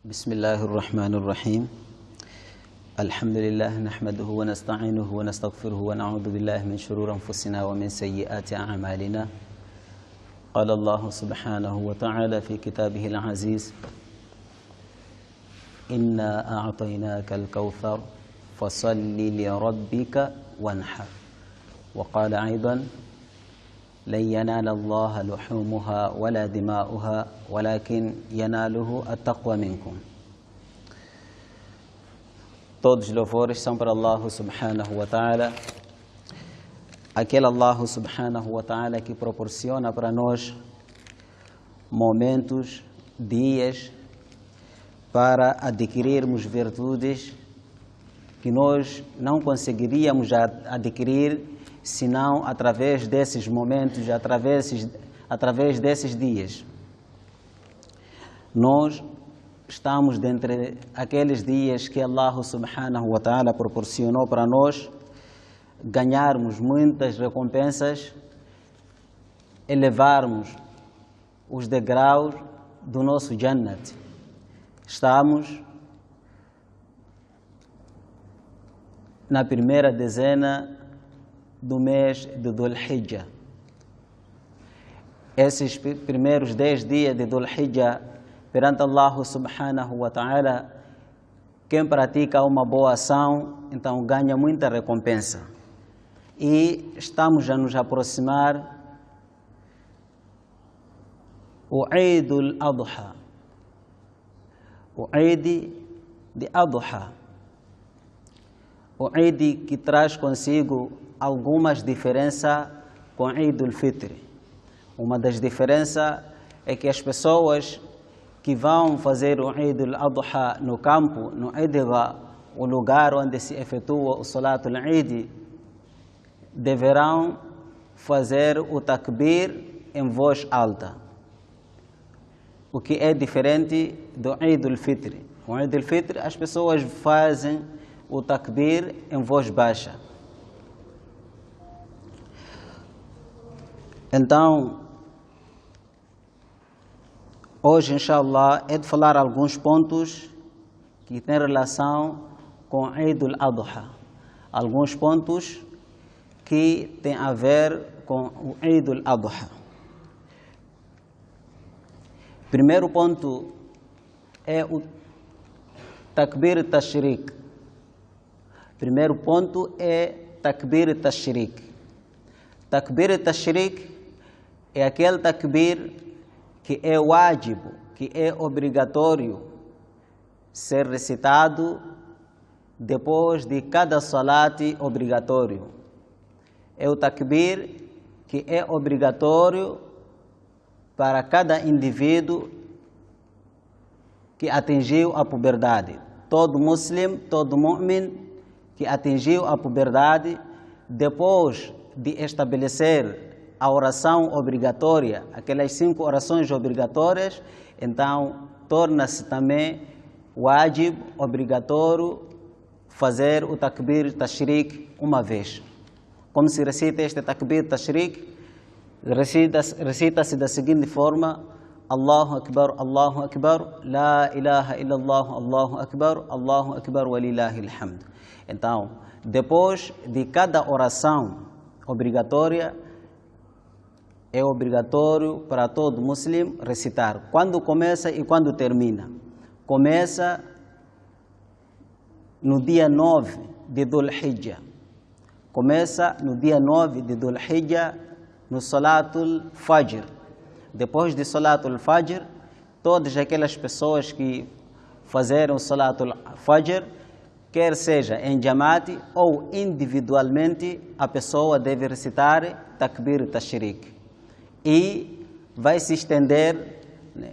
بسم الله الرحمن الرحيم. الحمد لله نحمده ونستعينه ونستغفره ونعوذ بالله من شرور أنفسنا ومن سيئات أعمالنا. قال الله سبحانه وتعالى في كتابه العزيز: إنا أعطيناك الكوثر فصل لربك وانحر. وقال أيضا: لن ينال الله لحومها ولا دماؤها ولكن يناله التقوى منكم. Todos os louvores são para Allah subhanahu wa ta'ala, aquele Allah subhanahu wa ta'ala que proporciona para nós momentos, dias, para adquirirmos virtudes que nós não conseguiríamos adquirir senão através desses momentos, através desses dias. Nós estamos dentre aqueles dias que Allah subhanahu wa ta'ala proporcionou para nós ganharmos muitas recompensas, elevarmos os degraus do nosso Jannat. Estamos na primeira dezena do mês de Dhul Hijjah. Esses primeiros 10 dias de Dhul Hijjah, perante Allah subhanahu wa ta'ala, quem pratica uma boa ação, então ganha muita recompensa. E estamos a nos aproximar o Eid al-Adha, o Eid de Adha, o Eid que traz consigo algumas diferenças com Eid al-Fitr. Uma das diferenças é que as pessoas que vão fazer o Eid al-Adha no campo, no Eidgah, o lugar onde se efetua o Salat al-Eid, deverão fazer o takbir em voz alta, o que é diferente do Eid al-Fitr. O Eid al-Fitr as pessoas fazem o takbir em voz baixa. Então, hoje, inshallah, é de falar alguns pontos que têm relação com Eid al-Adha. Alguns pontos que têm a ver com o Eid al-Adha. Primeiro ponto é o Takbir Tashriq. Primeiro ponto é Takbir Tashriq. Takbir Tashriq é aquele takbir que é wájibo, que é obrigatório ser recitado depois de cada salat obrigatório. É o takbir que é obrigatório para cada indivíduo que atingiu a puberdade. Todo muslim, todo mu'min que atingiu a puberdade, depois de estabelecer a oração obrigatória, aquelas 5 orações obrigatórias, então torna-se também wajib, obrigatório, fazer o takbir tashriq uma vez. Como se recita este takbir tashriq? Recita-se da seguinte forma: Allahu Akbar, la ilaha illallah, Allahu Akbar, walillahil hamd. Então, depois de cada oração obrigatória, é obrigatório para todo muslim recitar. Quando começa e quando termina? Começa no dia 9 de Dhul Hijjah. Começa no dia 9 de Dhul Hijjah, no Salatul Fajr. Depois de Salatul Fajr, todas aquelas pessoas que fizeram Salatul Fajr, quer seja em Jamaat ou individualmente, a pessoa deve recitar Takbir Tashriq. E vai se estender, né,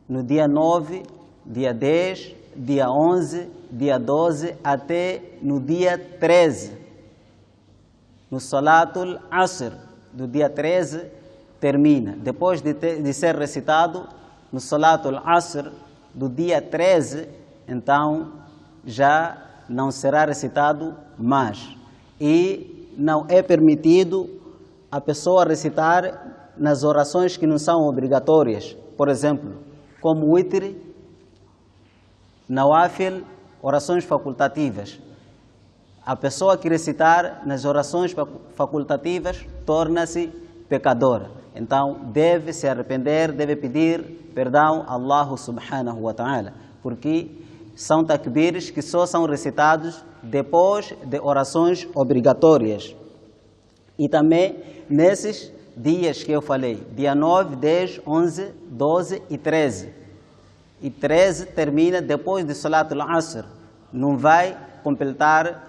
no dia 9, dia 10, dia 11, dia 12, até no dia 13. No Salatul Asr, do dia 13, termina. Depois de ser recitado, no Salatul Asr, do dia 13, então já não será recitado mais. E não é permitido a pessoa recitar nas orações que não são obrigatórias. Por exemplo, como witr, nawafil, orações facultativas. A pessoa que recitar nas orações facultativas torna-se pecador. Então, deve se arrepender, deve pedir perdão a Allah subhanahu wa ta'ala, porque são takbires que só são recitados depois de orações obrigatórias. E também nesses dias que eu falei, dia 9, 10, 11, 12 e 13. E 13 termina depois de Salat al-Asr. Não vai completar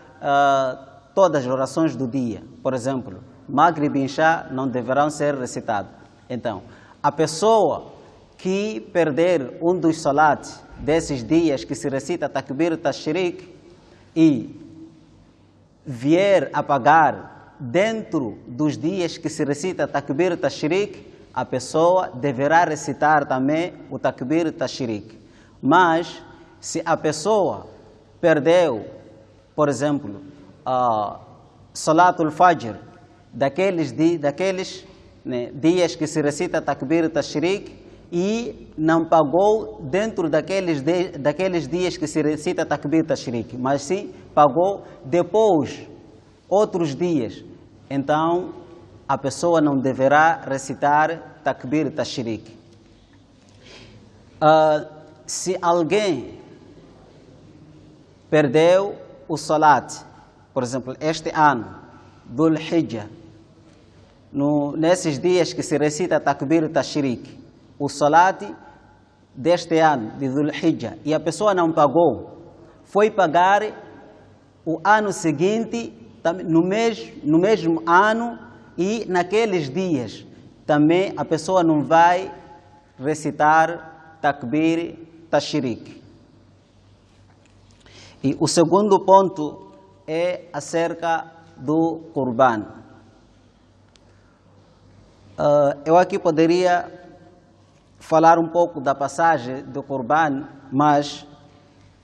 todas as orações do dia. Por exemplo, Maghrib e Isha não deverão ser recitados. Então, a pessoa que perder um dos salats desses dias que se recita Takbir Tashriq e vier a pagar dentro dos dias que se recita Takbir Tashriq, a pessoa deverá recitar também o Takbir Tashriq. Mas, se a pessoa perdeu, por exemplo, Salatul Fajr, daqueles dias que se recita Takbir Tashriq e não pagou dentro daqueles dias que se recita Takbir Tashriq, mas sim pagou depois, outros dias. Então, a pessoa não deverá recitar Takbir Tashriq. Se alguém perdeu o Salat, por exemplo, este ano, Dhul Hijjah, nesses dias que se recita Takbir Tashriq, o Salat deste ano, de Dhul Hijjah, e a pessoa não pagou, foi pagar o ano seguinte, no mesmo ano e naqueles dias, também a pessoa não vai recitar Takbir Tashriq. E o segundo ponto é acerca do Qurban. Eu aqui poderia falar um pouco da passagem do Qurban, mas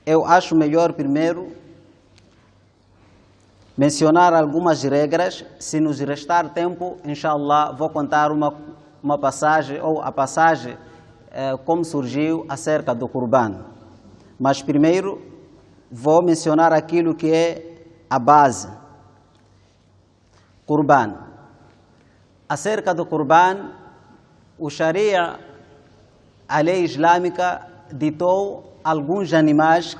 eu acho melhor primeiro mencionar algumas regras. Se nos restar tempo, inshallah, vou contar uma passagem, ou a passagem como surgiu acerca do Qurban. Mas primeiro vou mencionar aquilo que é a base. Qurban. Acerca do Qurban, o Sharia, a lei islâmica, ditou alguns animais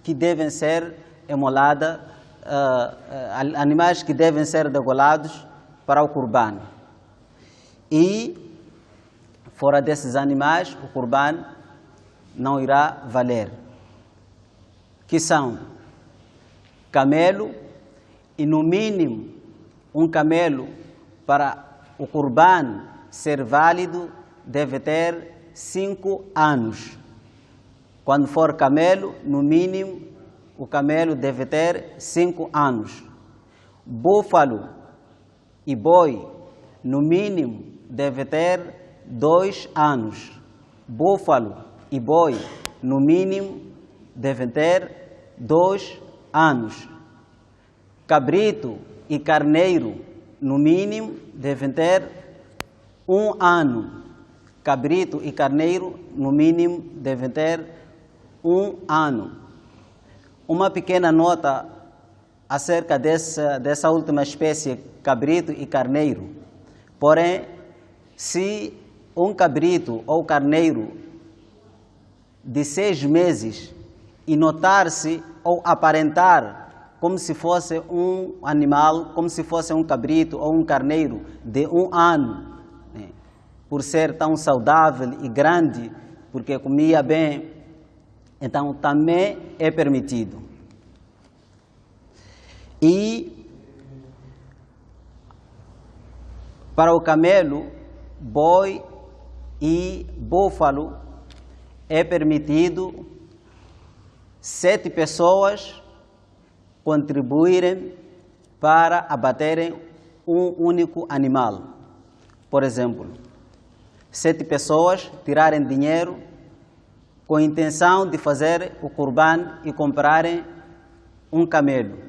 que devem ser emolados, animais que devem ser degolados para o Qurban. E, fora desses animais, o Qurban não irá valer. Que são camelo, e no mínimo um camelo para o Qurban ser válido deve ter 5 anos. Quando for camelo, no mínimo o camelo deve ter 5 anos. Búfalo e boi, no mínimo deve ter 2 anos. Búfalo e boi, no mínimo devem ter 2 anos. Cabrito e carneiro, no mínimo, devem ter 1 ano. Cabrito e carneiro, no mínimo, devem ter 1 ano. Uma pequena nota acerca dessa última espécie, cabrito e carneiro. Porém, se um cabrito ou carneiro de 6 meses e notar-se ou aparentar como se fosse um animal, como se fosse um cabrito ou um carneiro de 1 ano, né, por ser tão saudável e grande, porque comia bem, então também é permitido. E para o camelo, boi e búfalo é permitido 7 pessoas contribuírem para abaterem um único animal. Por exemplo, 7 pessoas tirarem dinheiro com a intenção de fazer o Qurban e comprarem um camelo,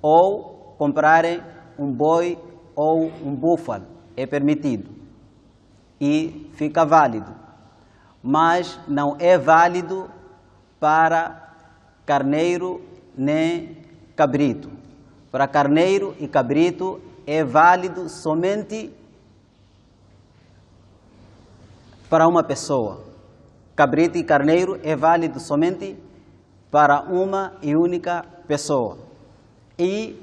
ou comprarem um boi ou um búfalo. É permitido e fica válido. Mas não é válido para carneiro nem cabrito. Para carneiro e cabrito é válido somente para uma pessoa. Cabrito e carneiro é válido somente para uma e única pessoa. E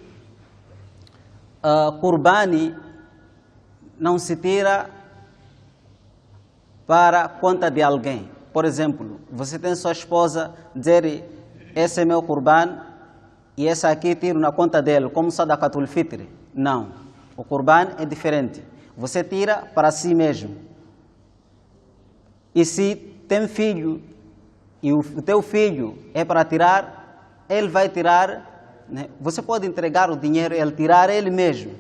Qurbani não se tira para conta de alguém. Por exemplo, você tem sua esposa dizer: esse é meu Qurban e essa aqui tiro na conta dele, como Sadaqatul Fitr. Não, o Qurban é diferente. Você tira para si mesmo. E se tem filho e o teu filho é para tirar, ele vai tirar, né? Você pode entregar o dinheiro e ele tirar ele mesmo.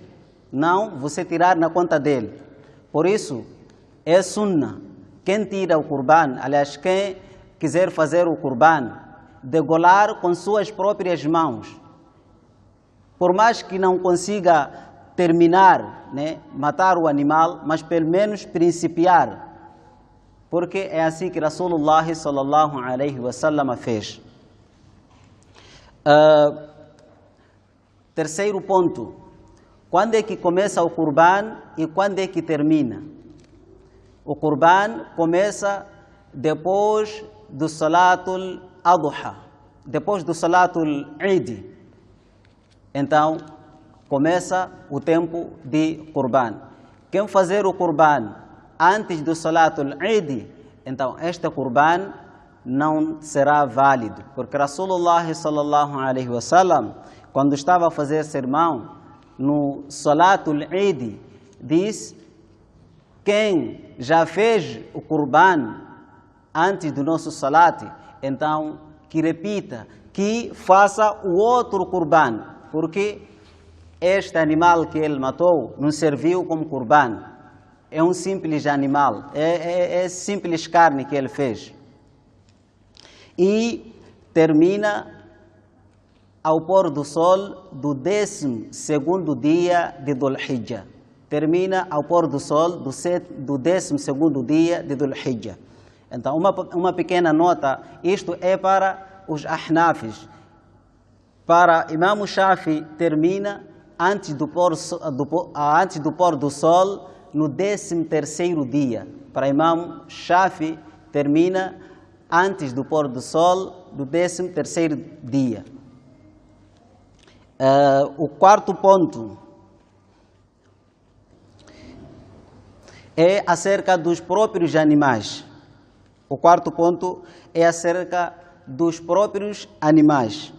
Não você tirar na conta dele. Por isso, é sunnah. Quem tira o Qurban, aliás, quem quiser fazer o Qurban, degolar com suas próprias mãos. Por mais que não consiga terminar, né, matar o animal, mas pelo menos principiar. Porque é assim que Rasulullah sallallahu alaihi wasallam fez. Terceiro ponto. Quando é que começa o Qurban e quando é que termina? O Qurban começa depois do Salatul Adha, depois do Salatul Eid. Então, começa o tempo de Qurban. Quem fazer o Qurban antes do Salatul Eid, então este Qurban não será válido. Porque Rasulullah sallallahu alaihi wasallam, quando estava a fazer sermão no Salatul Eid, disse: quem já fez o Qurban antes do nosso Salat, então que repita, que faça o outro Qurban, porque este animal que ele matou não serviu como Qurban. É um simples animal, é simples carne que ele fez. E termina ao pôr do sol do 12º dia de Dhul Hijjah. Termina ao pôr do sol do 12º dia de Dhul Hijjah. Então, uma pequena nota, isto é para os Ahnafis. Para Imam Shafi, termina antes do pôr do sol no 13º dia. Para Imam Shafi, termina antes do pôr do sol do 13º dia. O quarto ponto é acerca dos próprios animais. O quarto ponto é acerca dos próprios animais.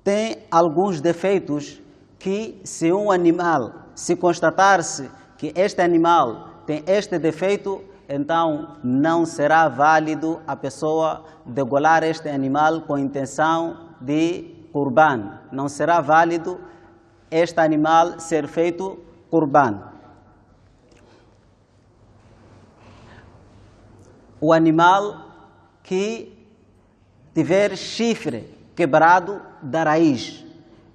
Tem alguns defeitos que, se um animal, se constatar-se que este animal tem este defeito, então não será válido a pessoa degolar este animal com intenção de Qurban. Não será válido este animal ser feito Qurban. O animal que tiver chifre quebrado da raiz.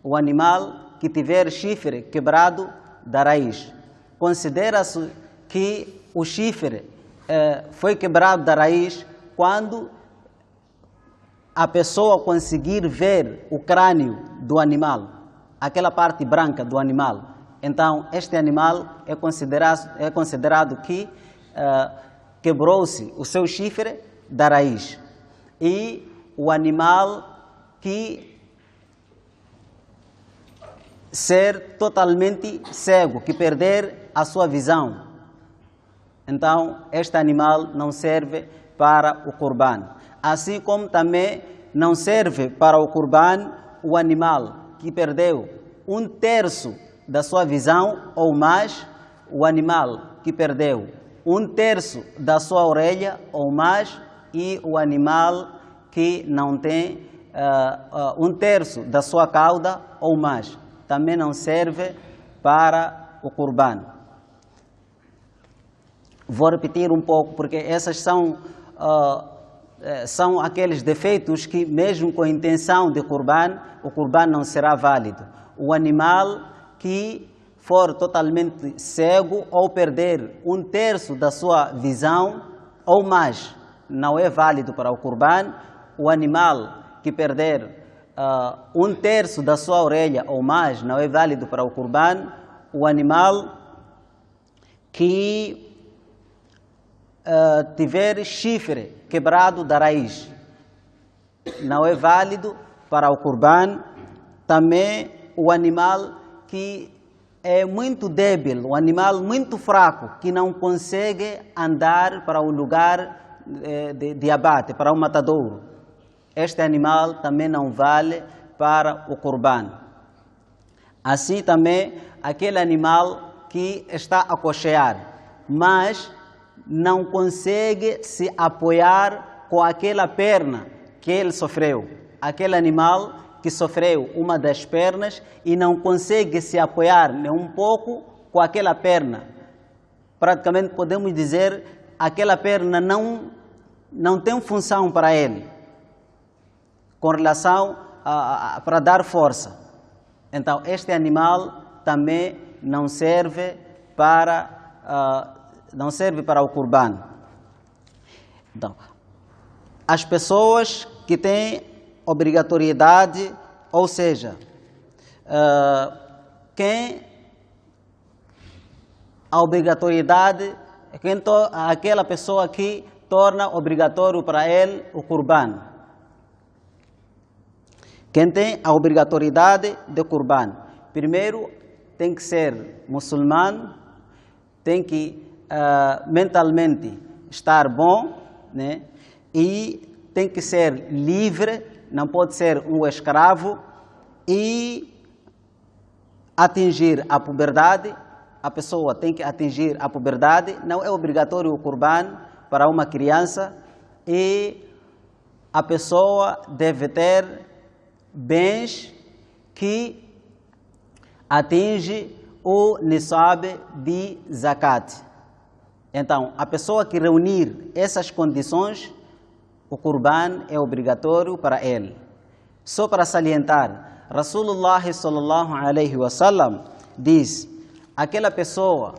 O animal que tiver chifre quebrado da raiz. Considera-se que o chifre foi quebrado da raiz quando a pessoa conseguir ver o crânio do animal, aquela parte branca do animal. Então, este animal é considerado que quebrou-se o seu chifre da raiz. E o animal que ser totalmente cego, que perder a sua visão. Então, este animal não serve para o Qurban. Assim como também não serve para o Qurban o animal que perdeu 1/3 da sua visão ou mais, o animal que perdeu 1/3 da sua orelha ou mais e o animal que não tem 1/3 da sua cauda ou mais. Também não serve para o Qurban. Vou repetir um pouco, porque essas são aqueles defeitos que, mesmo com a intenção de Qurban, o Qurban não será válido. O animal que for totalmente cego ou perder 1/3 da sua visão ou mais, não é válido para o Qurban. O animal que perder 1/3 da sua orelha ou mais não é válido para o Qurban. O animal que tiver chifre quebrado da raiz não é válido para o Qurban. Também o animal que é muito débil, um animal muito fraco, que não consegue andar para um lugar de abate, para um matadouro. Este animal também não vale para o Qurban. Assim também, aquele animal que está a cochear, mas não consegue se apoiar com aquela perna que ele sofreu. Aquele animal que sofreu uma das pernas e não consegue se apoiar nem um pouco com aquela perna. Praticamente podemos dizer aquela perna não tem função para ele, com relação para dar força. Então, este animal também não serve para o Qurban. Então, as pessoas que têm obrigatoriedade, ou seja, aquela pessoa que torna obrigatório para ele o Qurban. Quem tem a obrigatoriedade de Qurban, primeiro tem que ser muçulmano, tem que mentalmente estar bom, né? E tem que ser livre, não pode ser um escravo, e atingir a puberdade. A pessoa tem que atingir a puberdade, não é obrigatório o Qurban para uma criança, e a pessoa deve ter bens que atinge o nisab de zakat. Então, a pessoa que reunir essas condições, o Qurban é obrigatório para ele. Só para salientar, Rasulullah sallallahu alaihi wasallam diz: aquela pessoa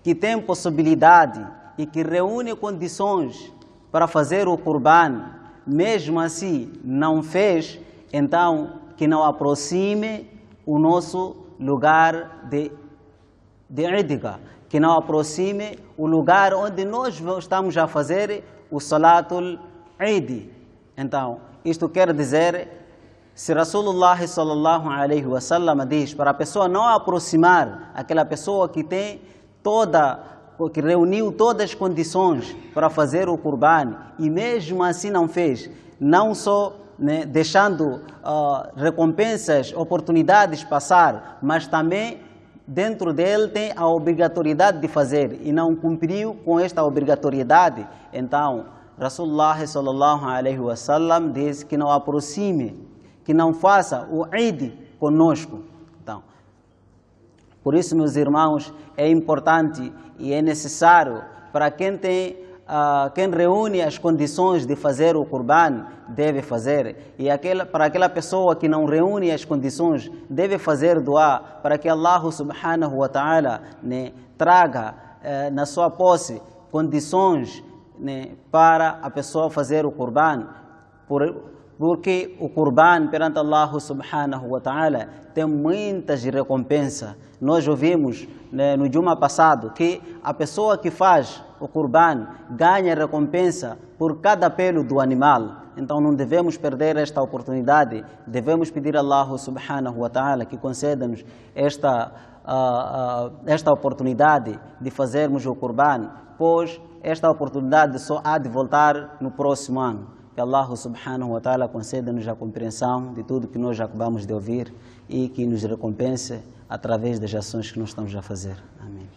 que tem possibilidade e que reúne condições para fazer o Qurban, mesmo assim não fez, então que não aproxime o nosso lugar de Idga, que não aproxime o lugar onde nós estamos a fazer o Salatul Eid. Então, isto quer dizer, se Rasulullah sallallahu alaihi wasallam diz para a pessoa não aproximar aquela pessoa que que reuniu todas as condições para fazer o Qurban e mesmo assim não fez, não só deixando recompensas, oportunidades passar, mas também dentro dele tem a obrigatoriedade de fazer e não cumpriu com esta obrigatoriedade, então Rasulullah sallallahu alaihi wasallam diz que não aproxime, que não faça o Eid conosco. Então, por isso, meus irmãos, é importante e é necessário para quem reúne as condições de fazer o Qurban, deve fazer. E para aquela pessoa que não reúne as condições, deve fazer dua para que Allah subhanahu wa ta'ala traga na sua posse condições para a pessoa fazer o Qurban, porque o Qurban perante Allah subhanahu wa ta'ala tem muitas recompensas. Nós ouvimos no Juma passado que a pessoa que faz o Qurban ganha recompensa por cada pelo do animal. Então não devemos perder esta oportunidade, devemos pedir a Allah subhanahu wa ta'ala que conceda-nos esta oportunidade de fazermos o Qurban, pois esta oportunidade só há de voltar no próximo ano. Que Allah subhanahu wa ta'ala conceda-nos a compreensão de tudo que nós acabamos de ouvir e que nos recompense através das ações que nós estamos a fazer. Amém.